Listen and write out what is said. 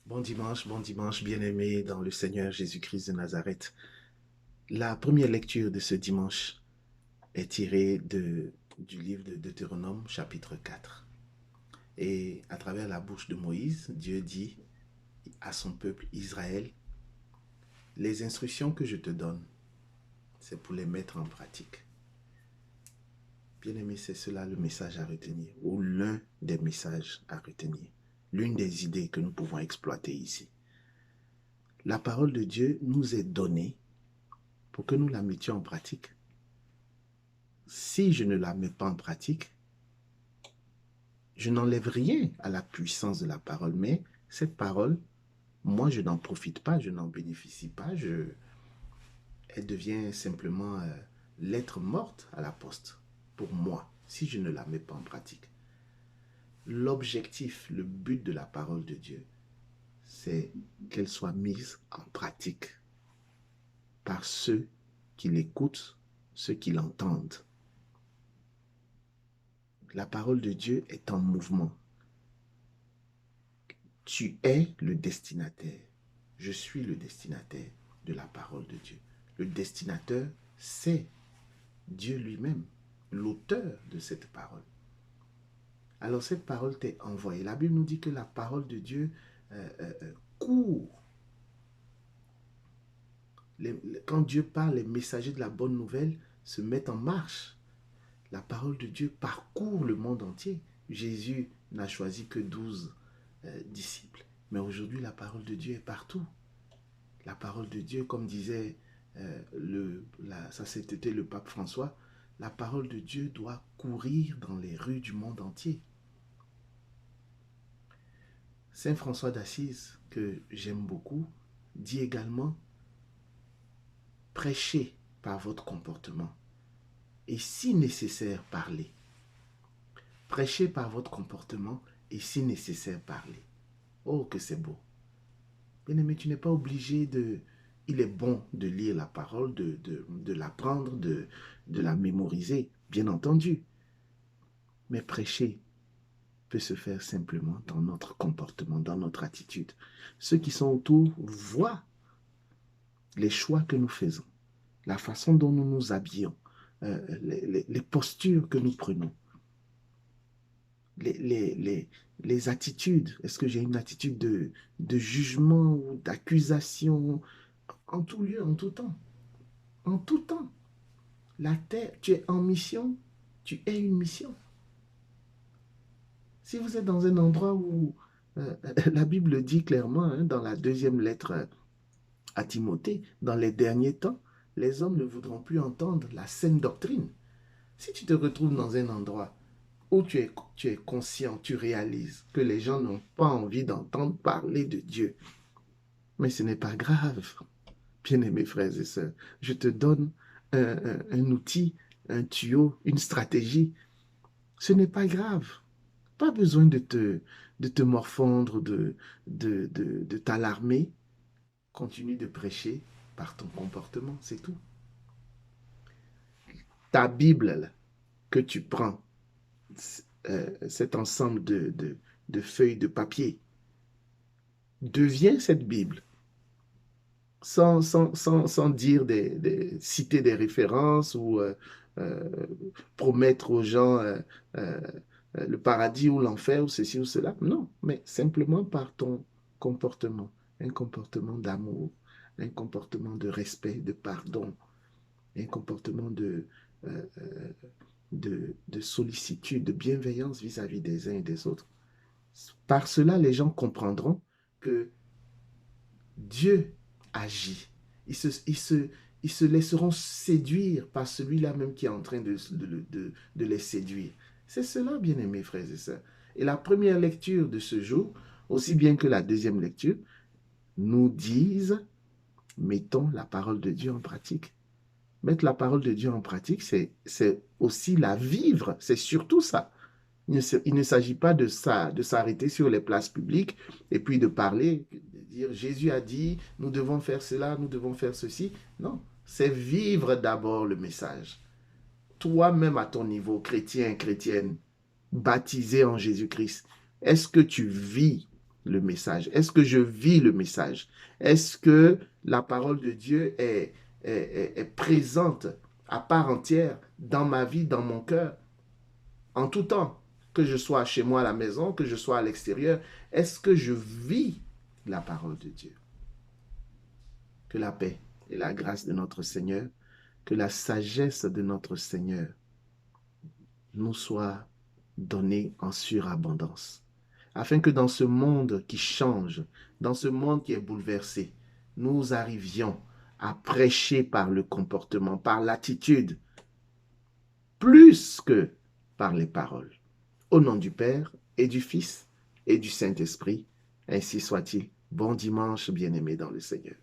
Bon dimanche, bien-aimés dans le Seigneur Jésus-Christ de Nazareth. La première lecture de ce dimanche est tirée du livre de Deutéronome, chapitre 4. Et à travers la bouche de Moïse, Dieu dit à son peuple Israël, les instructions que je te donne, c'est pour les mettre en pratique. Bien-aimés, c'est cela le message à retenir, ou l'un des messages à retenir, l'une des idées que nous pouvons exploiter ici. La parole de Dieu nous est donnée pour que nous la mettions en pratique. Si je ne la mets pas en pratique, je n'enlève rien à la puissance de la parole, mais cette parole, moi, je n'en profite pas, je n'en bénéficie pas, elle devient simplement lettre morte à la poste pour moi, si je ne la mets pas en pratique. L'objectif, le but de la parole de Dieu, c'est qu'elle soit mise en pratique par ceux qui l'écoutent, ceux qui l'entendent. La parole de Dieu est en mouvement. Tu es le destinataire. Je suis le destinataire de la parole de Dieu. Le destinateur, c'est Dieu lui-même, l'auteur de cette parole. Alors cette parole t'est envoyée. La Bible nous dit que la parole de Dieu court. Quand Dieu parle, les messagers de la bonne nouvelle se mettent en marche. La parole de Dieu parcourt le monde entier. Jésus n'a choisi que 12 disciples. Mais aujourd'hui, la parole de Dieu est partout. La parole de Dieu, comme disait sa sainteté le pape François, la parole de Dieu doit courir dans les rues du monde entier. Saint François d'Assise, que j'aime beaucoup, dit également, prêchez par votre comportement et si nécessaire, parlez. Prêchez par votre comportement et si nécessaire, parlez. Oh, que c'est beau. Bien-aimé, tu n'es pas obligé de... Il est bon de lire la parole, de l'apprendre, de la mémoriser, bien entendu. Mais prêcher peut se faire simplement dans notre comportement, dans notre attitude. Ceux qui sont autour voient les choix que nous faisons, la façon dont nous nous habillons, les postures que nous prenons, les attitudes. Est-ce que j'ai une attitude de jugement ou d'accusation? En tout lieu, en tout temps. En tout temps. La terre, tu es en mission, tu es une mission. Si vous êtes dans un endroit où la Bible dit clairement, hein, dans la deuxième lettre à Timothée, dans les derniers temps, les hommes ne voudront plus entendre la saine doctrine. Si tu te retrouves dans un endroit où tu es conscient, tu réalises que les gens n'ont pas envie d'entendre parler de Dieu, mais ce n'est pas grave. Bien-aimés frères et sœurs, je te donne un outil, un tuyau, une stratégie. Ce n'est pas grave. Pas besoin de te morfondre, de t'alarmer. Continue de prêcher par ton comportement, c'est tout. Ta Bible là, que tu prends, cet ensemble de feuilles de papier, devient cette Bible. Sans dire citer des références ou promettre aux gens euh, le paradis ou l'enfer ou ceci ou cela. Non, mais simplement par ton comportement. Un comportement d'amour, un comportement de respect, de pardon, un comportement euh, euh, de sollicitude, de bienveillance vis-à-vis des uns et des autres. Par cela, les gens comprendront que Dieu agit. Ils se laisseront séduire par celui-là même qui est en train de les séduire. C'est cela, bien-aimés frères et sœurs. Et la première lecture de ce jour, aussi bien que la deuxième lecture, nous disent, mettons la parole de Dieu en pratique. Mettre la parole de Dieu en pratique, c'est aussi la vivre, c'est surtout ça. Il ne s'agit pas de s'arrêter sur les places publiques et puis de parler, de dire Jésus a dit, nous devons faire cela, nous devons faire ceci. Non, c'est vivre d'abord le message. Toi-même à ton niveau, chrétien, chrétienne, baptisé en Jésus-Christ, est-ce que tu vis le message? Est-ce que je vis le message? Est-ce que la parole de Dieu est présente à part entière dans ma vie, dans mon cœur, en tout temps? Que je sois chez moi à la maison, que je sois à l'extérieur, est-ce que je vis la parole de Dieu? Que la paix et la grâce de notre Seigneur, que la sagesse de notre Seigneur nous soit donnée en surabondance, afin que dans ce monde qui change, dans ce monde qui est bouleversé, nous arrivions à prêcher par le comportement, par l'attitude, plus que par les paroles. Au nom du Père et du Fils et du Saint-Esprit, ainsi soit-il. Bon dimanche, bien-aimés dans le Seigneur.